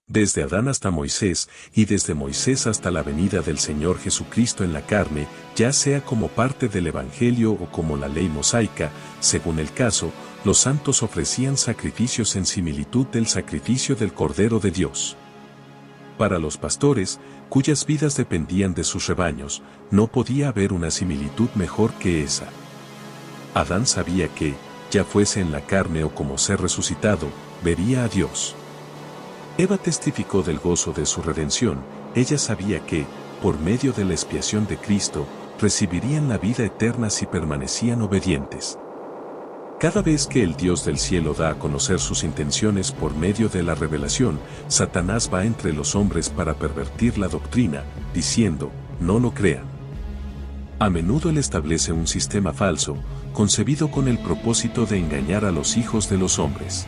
Desde Adán hasta Moisés, y desde Moisés hasta la venida del Señor Jesucristo en la carne, ya sea como parte del Evangelio o como la ley mosaica, según el caso, los santos ofrecían sacrificios en similitud del sacrificio del Cordero de Dios. Para los pastores, cuyas vidas dependían de sus rebaños, no podía haber una similitud mejor que esa. Adán sabía que, ya fuese en la carne o como ser resucitado, vería a Dios. Eva testificó del gozo de su redención. Ella sabía que, por medio de la expiación de Cristo, recibirían la vida eterna si permanecían obedientes. Cada vez que el Dios del cielo da a conocer sus intenciones por medio de la revelación, Satanás va entre los hombres para pervertir la doctrina, diciendo, no lo crean. A menudo él establece un sistema falso, concebido con el propósito de engañar a los hijos de los hombres.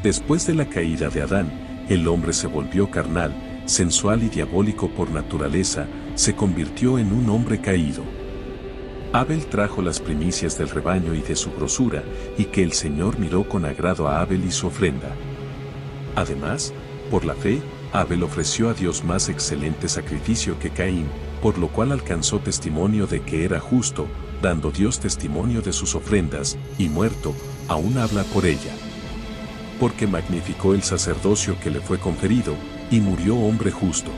Después de la caída de Adán, el hombre se volvió carnal, sensual y diabólico por naturaleza, se convirtió en un hombre caído. Abel trajo las primicias del rebaño y de su grosura, y que el Señor miró con agrado a Abel y su ofrenda. Además, por la fe, Abel ofreció a Dios más excelente sacrificio que Caín, por lo cual alcanzó testimonio de que era justo, dando Dios testimonio de sus ofrendas, y muerto, aún habla por ella. Porque magnificó el sacerdocio que le fue conferido, y murió hombre justo.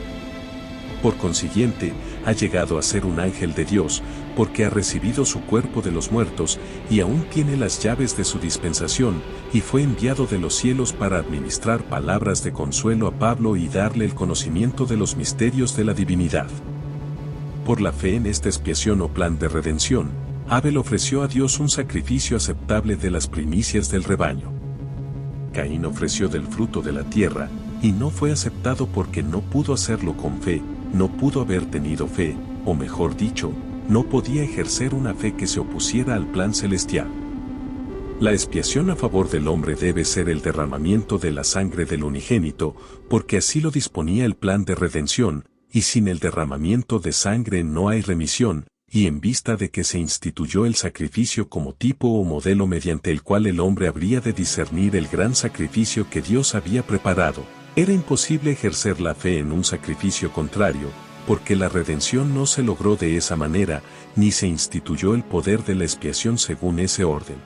Por consiguiente, ha llegado a ser un ángel de Dios, porque ha recibido su cuerpo de los muertos, y aún tiene las llaves de su dispensación, y fue enviado de los cielos para administrar palabras de consuelo a Pablo y darle el conocimiento de los misterios de la divinidad. Por la fe en esta expiación o plan de redención, Abel ofreció a Dios un sacrificio aceptable de las primicias del rebaño. Caín ofreció del fruto de la tierra, y no fue aceptado porque no pudo hacerlo con fe, no pudo haber tenido fe, o mejor dicho, no podía ejercer una fe que se opusiera al plan celestial. La expiación a favor del hombre debe ser el derramamiento de la sangre del unigénito, porque así lo disponía el plan de redención, y sin el derramamiento de sangre no hay remisión, y en vista de que se instituyó el sacrificio como tipo o modelo mediante el cual el hombre habría de discernir el gran sacrificio que Dios había preparado, era imposible ejercer la fe en un sacrificio contrario, porque la redención no se logró de esa manera, ni se instituyó el poder de la expiación según ese orden.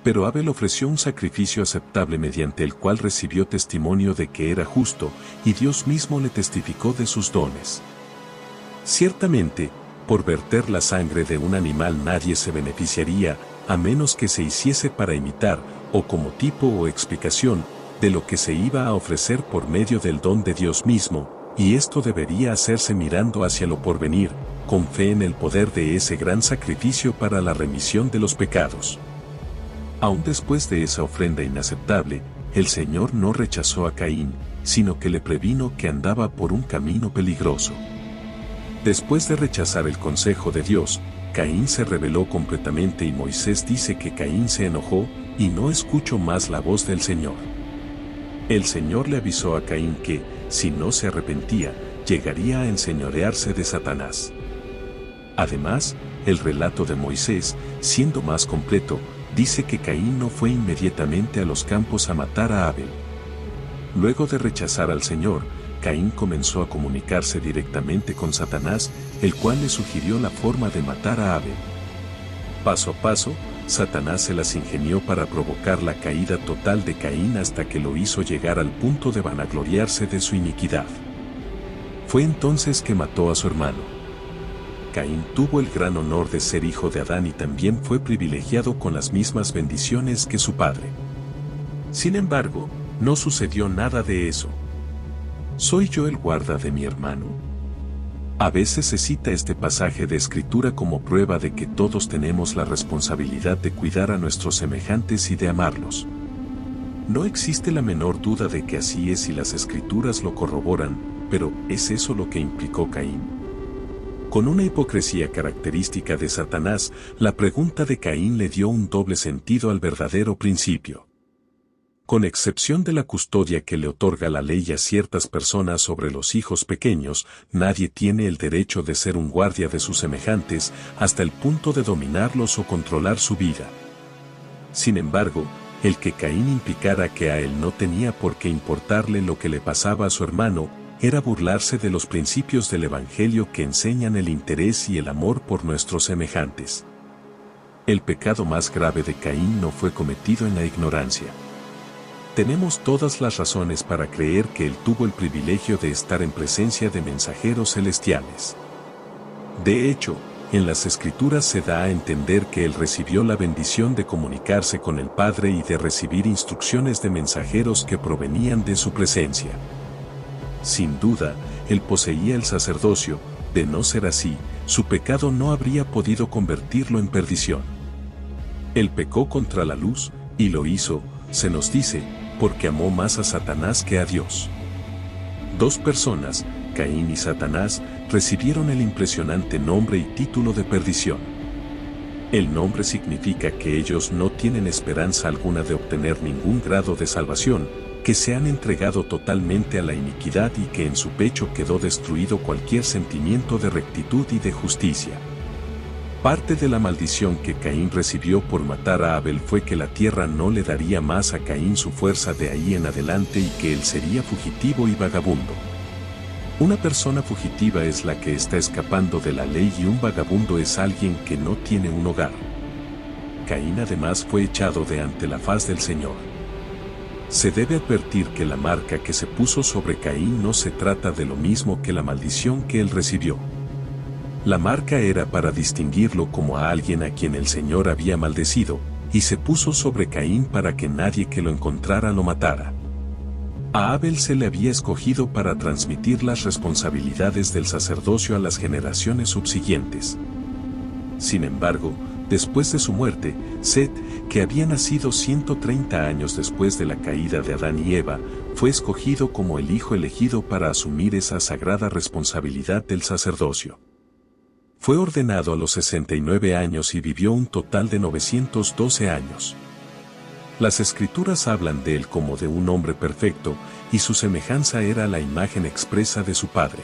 Pero Abel ofreció un sacrificio aceptable mediante el cual recibió testimonio de que era justo, y Dios mismo le testificó de sus dones. Ciertamente, por verter la sangre de un animal nadie se beneficiaría, a menos que se hiciese para imitar, o como tipo o explicación, de lo que se iba a ofrecer por medio del don de Dios mismo, y esto debería hacerse mirando hacia lo porvenir, con fe en el poder de ese gran sacrificio para la remisión de los pecados. Aún después de esa ofrenda inaceptable, el Señor no rechazó a Caín, sino que le previno que andaba por un camino peligroso. Después de rechazar el consejo de Dios, Caín se rebeló completamente y Moisés dice que Caín se enojó y no escuchó más la voz del Señor. El Señor le avisó a Caín que, si no se arrepentía, llegaría a enseñorearse de Satanás. Además, el relato de Moisés, siendo más completo, dice que Caín no fue inmediatamente a los campos a matar a Abel. Luego de rechazar al Señor, Caín comenzó a comunicarse directamente con Satanás, el cual le sugirió la forma de matar a Abel. Paso a paso, Satanás se las ingenió para provocar la caída total de Caín hasta que lo hizo llegar al punto de vanagloriarse de su iniquidad. Fue entonces que mató a su hermano. Caín tuvo el gran honor de ser hijo de Adán y también fue privilegiado con las mismas bendiciones que su padre. Sin embargo, no sucedió nada de eso. ¿Soy yo el guarda de mi hermano? A veces se cita este pasaje de Escritura como prueba de que todos tenemos la responsabilidad de cuidar a nuestros semejantes y de amarlos. No existe la menor duda de que así es y las Escrituras lo corroboran, pero ¿es eso lo que implicó Caín? Con una hipocresía característica de Satanás, la pregunta de Caín le dio un doble sentido al verdadero principio. Con excepción de la custodia que le otorga la ley a ciertas personas sobre los hijos pequeños, nadie tiene el derecho de ser un guardia de sus semejantes hasta el punto de dominarlos o controlar su vida. Sin embargo, El que Caín implicara que a él no tenía por qué importarle lo que le pasaba a su hermano, era burlarse de los principios del Evangelio que enseñan el interés y el amor por nuestros semejantes. El pecado más grave de Caín no fue cometido en la ignorancia. Tenemos todas las razones para creer que él tuvo el privilegio de estar en presencia de mensajeros celestiales. De hecho, en las Escrituras se da a entender que él recibió la bendición de comunicarse con el Padre y de recibir instrucciones de mensajeros que provenían de su presencia. Sin duda, él poseía el sacerdocio. De no ser así, su pecado no habría podido convertirlo en perdición. Él pecó contra la luz, y lo hizo, se nos dice, porque amó más a Satanás que a Dios. Dos personas, Caín y Satanás, recibieron el impresionante nombre y título de perdición. El nombre significa que ellos no tienen esperanza alguna de obtener ningún grado de salvación, que se han entregado totalmente a la iniquidad y que en su pecho quedó destruido cualquier sentimiento de rectitud y de justicia. Parte de la maldición que Caín recibió por matar a Abel fue que la tierra no le daría más a Caín su fuerza de ahí en adelante y que él sería fugitivo y vagabundo. Una persona fugitiva es la que está escapando de la ley y un vagabundo es alguien que no tiene un hogar. Caín además fue echado de ante la faz del Señor. Se debe advertir que la marca que se puso sobre Caín no se trata de lo mismo que la maldición que él recibió. La marca era para distinguirlo como a alguien a quien el Señor había maldecido, y se puso sobre Caín para que nadie que lo encontrara lo matara. A Abel se le había escogido para transmitir las responsabilidades del sacerdocio a las generaciones subsiguientes. Sin embargo, después de su muerte, Set, que había nacido 130 años después de la caída de Adán y Eva, fue escogido como el hijo elegido para asumir esa sagrada responsabilidad del sacerdocio. Fue ordenado a los 69 años y vivió un total de 912 años. Las Escrituras hablan de él como de un hombre perfecto, y su semejanza era la imagen expresa de su Padre.